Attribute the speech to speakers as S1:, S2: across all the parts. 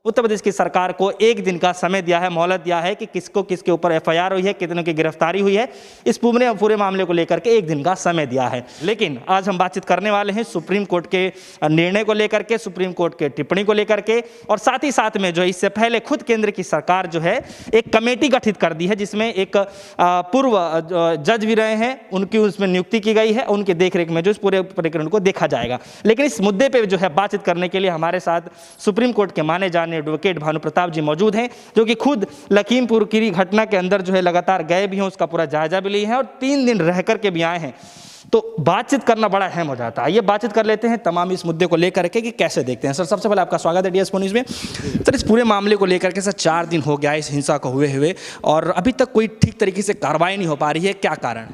S1: उत्तर प्रदेश की सरकार को 1 दिन का समय दिया है, मोहलत दिया है कि किसको किसके ऊपर एफआईआर हुई है, कितनों की गिरफ्तारी हुई है। इस पूरे मामले को लेकर के 1 दिन का समय दिया है। लेकिन आज हम बातचीत करने वाले हैं सुप्रीम कोर्ट के निर्णय को लेकर के, सुप्रीम कोर्ट के टिप्पणी को लेकर के, और साथ ही साथ में जो है इससे पहले खुद केंद्र की सरकार जो है एक कमेटी गठित कर दी है, जिसमें एक पूर्व जज भी रहे हैं, उनकी उसमें नियुक्ति की गई है, उनके देखरेख में जो इस पूरे प्रकरण को देखा जाएगा। लेकिन इस मुद्दे पर जो है बातचीत करने के लिए हमारे साथ सुप्रीम कोर्ट के माने जाने एडवोकेट भानु प्रताप जी मौजूद हैं, जो कि खुद लखीमपुर खीरी घटना के अंदर जो है लगातार गए भी हैं, उसका पूरा जायजा भी लिए हैं और 3 दिन रह करके भी आए हैं। तो बातचीत करना बड़ा अहम हो जाता है। ये बातचीत कर लेते हैं तमाम इस मुद्दे को लेकर के कि कैसे देखते हैं। सर, सबसे पहले आपका स्वागत है DS4 न्यूज़ में। सर, इस पूरे मामले को लेकर के सर 4 दिन हो गया इस हिंसा को हुए और अभी तक कोई ठीक तरीके से कार्रवाई नहीं हो पा रही है, क्या कारण?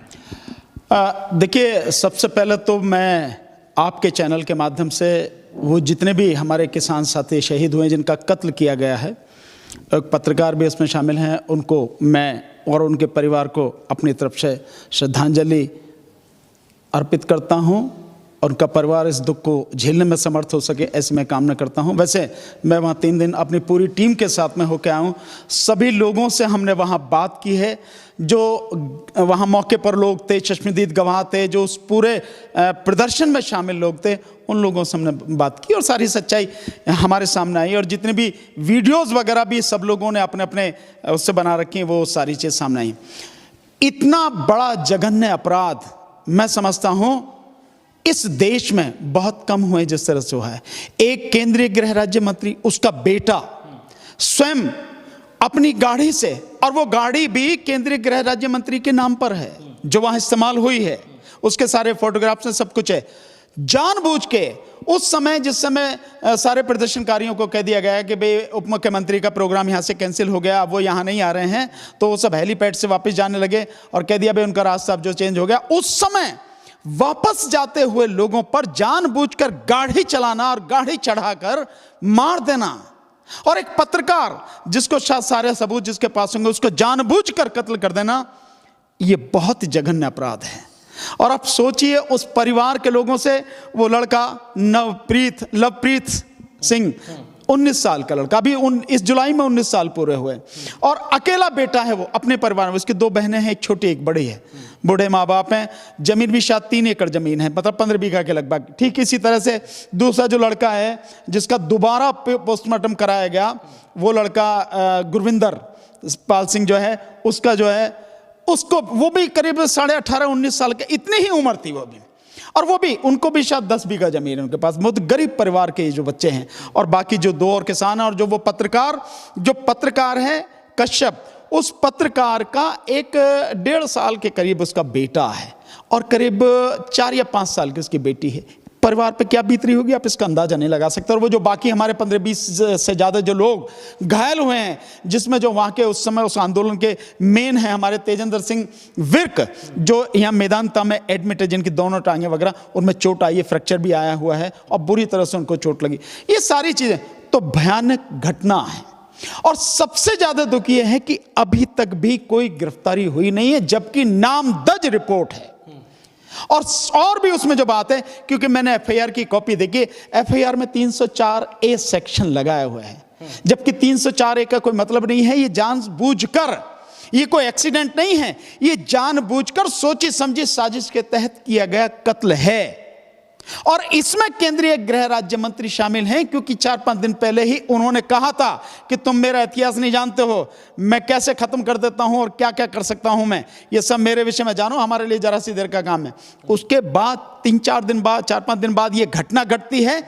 S2: देखिए, सबसे पहले तो मैं आपके चैनल के माध्यम से वो जितने भी हमारे किसान साथी शहीद हुए जिनका कत्ल किया गया है, पत्रकार भी इसमें शामिल हैं, उनको मैं और उनके परिवार को अपनी तरफ से श्रद्धांजलि अर्पित करता हूं। उनका परिवार इस दुख को झेलने में समर्थ हो सके, ऐसी मैं कामना करता हूं। वैसे मैं वहां 3 दिन अपनी पूरी टीम के साथ में होकर आया हूं। सभी लोगों से हमने वहां बात की है, जो वहां मौके पर लोग थे, चश्मदीद गवाह थे, जो उस पूरे प्रदर्शन में शामिल लोग थे, उन लोगों से हमने बात की और सारी सच्चाई हमारे सामने आई। और जितने भी वीडियोज़ वगैरह भी सब लोगों ने अपने अपने उससे बना रखी हैं, वो सारी चीज़ सामने आई। इतना बड़ा जघन्य अपराध मैं समझता हूं इस देश में बहुत कम हुए जिस तरह से हुआ है। एक केंद्रीय गृह राज्य मंत्री, उसका बेटा स्वयं अपनी गाड़ी से, और वो गाड़ी भी केंद्रीय गृह राज्य मंत्री के नाम पर है जो वहां इस्तेमाल हुई है, उसके सारे फोटोग्राफ्स में सब कुछ है, जानबूझ के उस समय जिस समय सारे प्रदर्शनकारियों को कह दिया गया है कि भाई उप मुख्यमंत्री का प्रोग्राम यहाँ से कैंसिल हो गया, अब वो यहाँ नहीं आ रहे हैं, तो वो सब हेलीपैड से वापस जाने लगे और कह दिया भाई उनका रास्ता अब जो चेंज हो गया। उस समय वापस जाते हुए लोगों पर जानबूझकर गाड़ी चलाना और गाड़ी चढ़ाकर मार देना, और एक पत्रकार जिसको शायद सारे सबूत जिसके पास होंगे उसको जानबूझकर कत्ल कर देना, ये बहुत ही जघन्य अपराध है। और अब सोचिए उस परिवार के लोगों से, वो लड़का लवप्रीत सिंह 19 साल का लड़का, अभी इस जुलाई में 19 साल पूरे हुए, और अकेला बेटा है वो अपने परिवार में। उसकी 2 बहनें हैं, एक छोटी एक बड़ी है, बूढ़े माँ बाप हैं, जमीन भी शायद 3 एकड़ जमीन है, मतलब 15 बीघा के लगभग। ठीक इसी तरह से दूसरा जो लड़का है जिसका दोबारा पोस्टमार्टम कराया गया, वो लड़का गुरविंदर पाल सिंह जो है, उसका जो है उसको, वो भी करीब 18.5-19 साल के, इतनी ही उम्र थी वो भी, और वो भी, उनको भी शायद 10 बीघा जमीन है उनके पास। बहुत गरीब परिवार के जो बच्चे हैं, और बाकी जो 2 और किसान हैं, और जो वो पत्रकार है कश्यप, उस पत्रकार का 1.5 साल के करीब उसका बेटा है, और करीब 4 या 5 साल की उसकी बेटी है। परिवार पे क्या बीत रही होगी आप इसका अंदाजा नहीं लगा सकते। और वो जो बाकी हमारे 15-20 से ज़्यादा जो लोग घायल हुए हैं, जिसमें जो वहाँ के उस समय उस आंदोलन के मेन हैं हमारे तेजेंद्र सिंह विर्क, जो यहाँ मैदानता में एडमिट है, जिनकी दोनों टांगें वगैरह उनमें चोट आई है, फ्रैक्चर भी आया हुआ है और बुरी तरह से उनको चोट लगी। ये सारी चीज़ें तो भयानक घटना है। और सबसे ज़्यादा दुख ये है कि अभी तक भी कोई गिरफ्तारी हुई नहीं है, जबकि नामदर्ज रिपोर्ट है। और भी उसमें जो बात है, क्योंकि मैंने FIR की कॉपी देखी, FIR में 304A सेक्शन लगाया हुआ है, जबकि 304A का कोई मतलब नहीं है। ये जानबूझकर, ये कोई एक्सीडेंट नहीं है, ये जानबूझकर सोची समझी साजिश के तहत किया गया कत्ल है। और इसमें केंद्रीय गृह राज्य मंत्री शामिल हैं, क्योंकि 4-5 दिन पहले ही उन्होंने कहा था कि तुम मेरा इतिहास नहीं जानते हो, मैं कैसे खत्म कर देता हूं और क्या क्या कर सकता हूं मैं, ये सब मेरे विषय में जानो, हमारे लिए जरा सी देर का काम है। उसके बाद 3-4 दिन बाद, 4-5 दिन बाद ये घटना घटती है,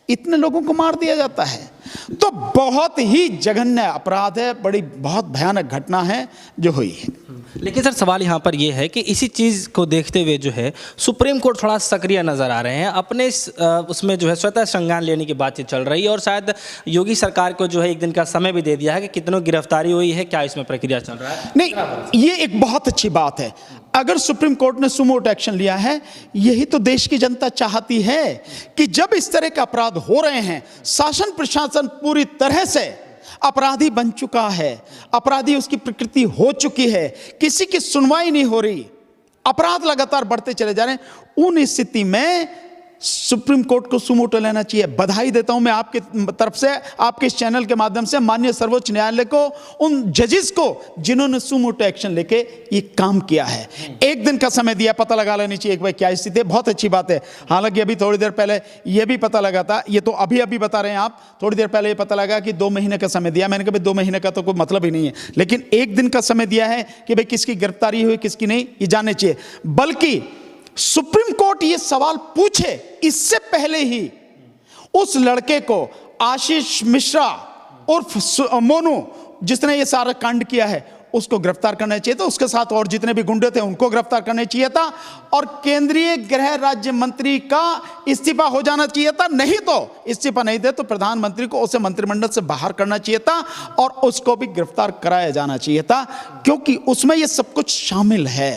S2: इतने लोगों को मार दिया जाता है। तो बहुत ही जघन्य अपराध है, बहुत भयानक घटना है जो हुई है।
S1: लेकिन सर, सवाल यहाँ पर यह है कि इसी चीज़ को देखते हुए जो है सुप्रीम कोर्ट थोड़ा सक्रिय नज़र आ रहे हैं, अपने उसमें जो है स्वतः संज्ञान लेने की बातचीत चल रही है, और शायद योगी सरकार को जो है 1 दिन का समय भी दे दिया है कि कितनों गिरफ्तारी हुई है, क्या इसमें प्रक्रिया चल रहा है।
S2: नहीं, ये एक बहुत अच्छी बात है। अगर सुप्रीम कोर्ट ने सुमोटो एक्शन लिया है, यही तो देश की जनता चाहती है कि जब इस तरह के अपराध हो रहे हैं, शासन प्रशासन पूरी तरह से अपराधी बन चुका है, अपराधी उसकी प्रकृति हो चुकी है, किसी की सुनवाई नहीं हो रही, अपराध लगातार बढ़ते चले जा रहे हैं, उन स्थिति में सुप्रीम कोर्ट को सुमोटो लेना चाहिए। बधाई देता हूं मैं आपके तरफ से, आपके इस चैनल के माध्यम से माननीय सर्वोच्च न्यायालय को, उन जजेस को जिन्होंने सुमोटो एक्शन लेके ये काम किया है। एक दिन का समय दिया, पता लगा लेनी चाहिए कि भाई क्या स्थिति है। बहुत अच्छी बात है। हालांकि अभी थोड़ी देर पहले ये भी पता लगा था, ये तो अभी अभी बता रहे हैं आप, थोड़ी देर पहले ये पता लगा कि 2 महीने का समय दिया। मैंने कहा 2 महीने का तो कोई मतलब ही नहीं है, लेकिन एक दिन का समय दिया है कि भाई किसकी गिरफ्तारी हुई किसकी नहीं, ये जानने चाहिए। बल्कि सुप्रीम कोर्ट ये सवाल पूछे इससे पहले ही उस लड़के को, आशीष मिश्रा उर्फ मोनू, जिसने ये सारा कांड किया है, उसको गिरफ्तार करना चाहिए था। उसके साथ और जितने भी गुंडे थे उनको गिरफ्तार करना चाहिए था, और केंद्रीय गृह राज्य मंत्री का इस्तीफा हो जाना चाहिए था। नहीं तो इस्तीफा नहीं दे तो प्रधानमंत्री को उसे मंत्रिमंडल से बाहर करना चाहिए था, और उसको भी गिरफ्तार कराया जाना चाहिए था, क्योंकि उसमें ये सब कुछ शामिल है।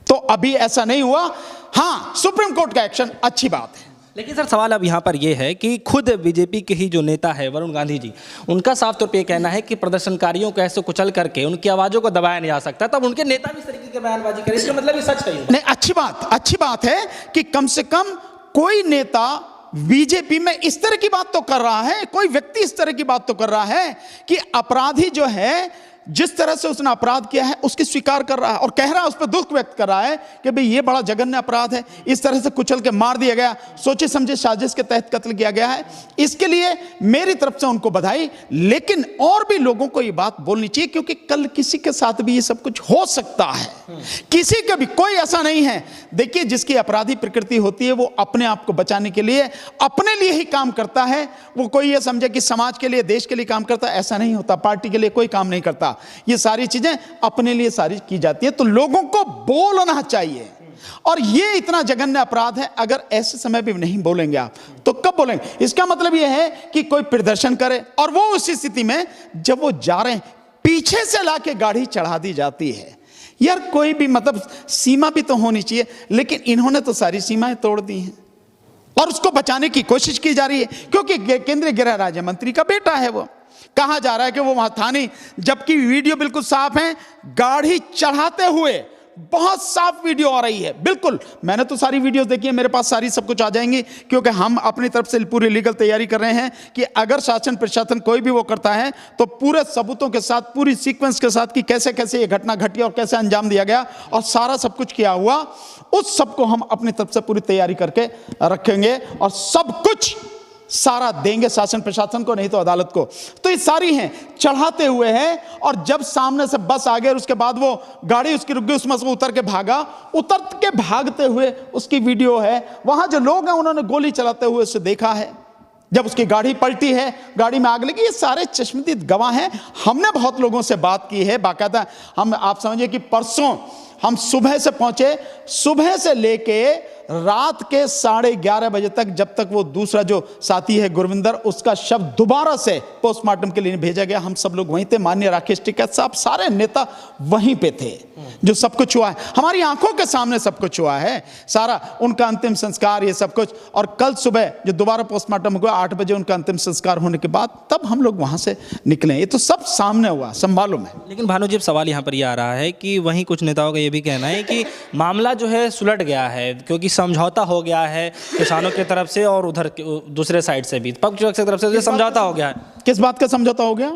S2: तो अभी ऐसा नहीं हुआ। हां, सुप्रीम कोर्ट का एक्शन अच्छी बात है।
S1: लेकिन सर सवाल अब यहाँ पर यह है कि खुद बीजेपी के ही जो नेता है वरुण गांधी जी, उनका साफ तौर पे कहना है कि प्रदर्शनकारियों को ऐसे कुचल करके उनकी आवाज़ों को दबाया नहीं जा सकता। तब उनके नेता भी इस तरीके की बयानबाजी करें, इसका मतलब ये सच है?
S2: नहीं, अच्छी बात है कि कम से कम कोई नेता बीजेपी में इस तरह की बात तो कर रहा है, कोई व्यक्ति इस तरह की बात तो कर रहा है कि अपराधी जो है, जिस तरह से उसने अपराध किया है उसकी स्वीकार कर रहा है और कह रहा है, उस पर दुख व्यक्त कर रहा है कि भाई ये बड़ा जघन्य अपराध है, इस तरह से कुचल के मार दिया गया, सोचे समझे साजिश के तहत कत्ल किया गया है। इसके लिए मेरी तरफ से उनको बधाई। लेकिन और भी लोगों को ये बात बोलनी चाहिए, क्योंकि कल किसी के साथ भी ये सब कुछ हो सकता है, किसी का भी, कोई ऐसा नहीं है। देखिए, जिसकी अपराधी प्रकृति होती है वो अपने आप को बचाने के लिए अपने लिए ही काम करता है। वो कोई ये समझे कि समाज के लिए, देश के लिए काम करता है, ऐसा नहीं होता। पार्टी के लिए कोई काम नहीं करता, ये सारी चीजें अपने लिए सारी की जाती है। तो लोगों को बोलना चाहिए, और ये इतना जघन्य अपराध है। अगर ऐसे समय भी नहीं बोलेंगे आप तो कब बोलेंगे? इसका मतलब यह है कि कोई प्रदर्शन करे और वो उसी स्थिति में जब वो जा रहे हैं पीछे से लाके गाड़ी चढ़ा दी जाती है। यार, कोई भी मतलब सीमा भी तो होनी चाहिए, लेकिन इन्होंने तो सारी सीमाएं तोड़ दी हैं और उसको बचाने की कोशिश की जा रही है, क्योंकि केंद्रीय गृह राज्य मंत्री का बेटा है। वो कहा जा रहा है कि वो वहां था नहीं, जबकि वीडियो बिल्कुल साफ है। गाड़ी चढ़ाते हुए बहुत साफ वीडियो आ रही है, बिल्कुल। मैंने तो सारी वीडियोस देखी है, मेरे पास सारी सब कुछ आ जाएंगी, क्योंकि हम अपनी तरफ से पूरी लीगल तैयारी कर रहे हैं कि अगर शासन प्रशासन कोई भी वो करता है तो पूरे सबूतों के साथ, पूरी सीक्वेंस के साथ कि कैसे कैसे ये घटना घटी और कैसे अंजाम दिया गया और सारा सब कुछ किया हुआ, उस सब को हम अपनी तरफ से पूरी तैयारी करके रखेंगे और सब कुछ सारा देंगे शासन प्रशासन को, नहीं तो अदालत को। तो ये सारी हैं, चढ़ाते हुए हैं, और जब सामने से बस आ गई और उसके बाद वो गाड़ी उसकी रुक गई, उसमें से उतर के भागा, उतर के भागते हुए उसकी वीडियो है। वहां जो लोग हैं उन्होंने गोली चलाते हुए उसे देखा है, जब उसकी गाड़ी पलटी है, गाड़ी में आग लगी। ये सारे चश्मदीद गवाह हैं। हमने बहुत लोगों से बात की है बाकायदा। हम, आप समझिए कि परसों हम सुबह से पहुंचे, सुबह से लेके रात के 11:30 बजे तक, जब तक वो दूसरा जो साथी है गुरविंदर, उसका शव दोबारा से पोस्टमार्टम के लिए भेजा गया। हम सब लोग वहीं थे, माननीय राकेश टिकैत साहब, सारे नेता वहीं पे थे। जो सब कुछ हुआ है हमारी आंखों के सामने, सब कुछ हुआ है, सारा उनका अंतिम संस्कार, ये सब कुछ। और कल सुबह जो दोबारा पोस्टमार्टम हुआ 8 बजे, उनका अंतिम संस्कार होने के बाद तब हम लोग वहां से निकले। ये तो सब सामने हुआ, सब मालूम है।
S1: लेकिन भानु जी, सवाल यहाँ पर यह आ रहा है कि वहीं कुछ नेताओं का ये भी कहना है कि मामला जो है सुलट गया है, क्योंकि समझौता हो गया है किसानों की तरफ से और उधर दूसरे साइड से भी, पक्ष की तरफ से समझौता हो गया है।
S2: किस बात का समझौता हो गया?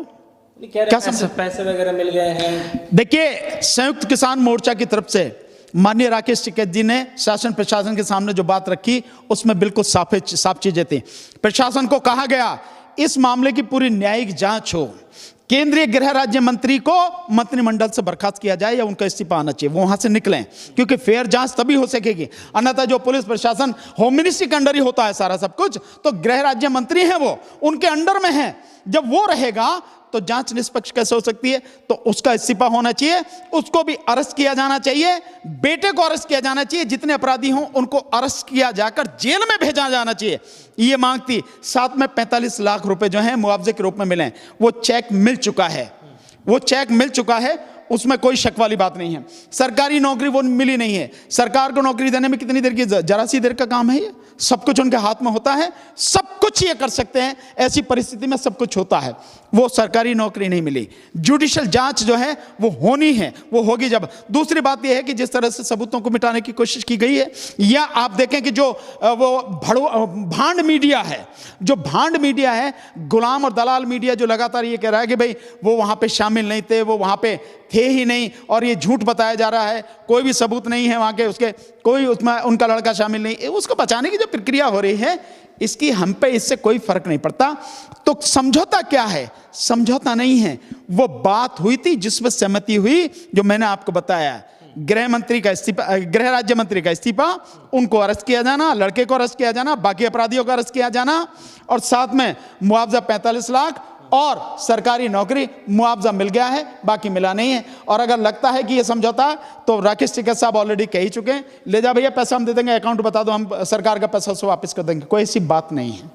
S1: क्या पैसे वगैरह मिल गए हैं?
S2: देखिए, संयुक्त किसान मोर्चा की तरफ से माननीय राकेश टिकैत जी ने शासन प्रशासन के सामने जो बात रखी, उसमें बिल्कुल साफ चीजें थी। प्रशासन को कहा गया इस मामले की पूरी न्यायिक जांच हो, केंद्रीय गृह राज्य मंत्री को मंत्रिमंडल से बर्खास्त किया जाए या उनका इस्तीफा आना चाहिए, वो वहां से निकलें, क्योंकि फेयर जांच तभी हो सकेगी। अन्यथा जो पुलिस प्रशासन, होम मिनिस्ट्री के अंडर ही होता है सारा सब कुछ, तो गृह राज्य मंत्री हैं, वो उनके अंडर में है। जब वो रहेगा तो जांच निष्पक्ष कैसे हो सकती है? तो उसका इस्तीफा होना चाहिए, उसको भी अरेस्ट किया जाना चाहिए, बेटे को अरेस्ट किया जाना चाहिए, जितने अपराधी हों उनको अरेस्ट किया जाकर जेल में भेजा जाना चाहिए। ये मांग थी। साथ में 45 लाख रुपए जो है मुआवजे के रूप में मिले, वो चेक मिल चुका है, वो चेक मिल चुका है, उसमें कोई शक वाली बात नहीं है। सरकारी नौकरी वो मिली नहीं है। सरकार को नौकरी देने में कितनी देर की, जरा सी देर का काम है ये। सब कुछ उनके हाथ में होता है, सब कुछ ये कर सकते हैं, ऐसी परिस्थिति में सब कुछ होता है। वो सरकारी नौकरी नहीं मिली। जुडिशियल जांच जो है वो होनी है, वो होगी जब। दूसरी बात यह है कि जिस तरह से सबूतों को मिटाने की कोशिश की गई है, या आप देखें कि जो वो भांड मीडिया है, जो भांड मीडिया है, गुलाम और दलाल मीडिया, जो लगातार ये कह रहा है कि भाई वो वहां पे शामिल नहीं थे, वो वहां पे थे ही नहीं, और ये झूठ बताया जा रहा है, कोई भी सबूत नहीं है वहां के, उसके कोई उसमें उनका लड़का शामिल नहीं, उसको बचाने की जो प्रक्रिया हो रही है, इसकी हम पे इससे कोई फर्क नहीं पड़ता। तो समझौता क्या है? समझौता नहीं है, वो बात हुई थी जिसमें सहमति हुई, जो मैंने आपको बताया। गृह मंत्री का इस्तीफा, गृह राज्य मंत्री का इस्तीफा, उनको अरेस्ट किया जाना, लड़के को अरेस्ट किया जाना, बाकी अपराधियों को अरेस्ट किया जाना, और साथ में मुआवजा 45 लाख और सरकारी नौकरी, मुआवजा मिल गया है, बाकी मिला नहीं है। और अगर लगता है कि ये समझौता, तो राकेश टिकैत साहब ऑलरेडी कह ही चुके हैं, ले जा भैया पैसा हम दे देंगे, अकाउंट बता दो, हम सरकार का पैसा उसको वापस कर देंगे। कोई ऐसी बात नहीं है।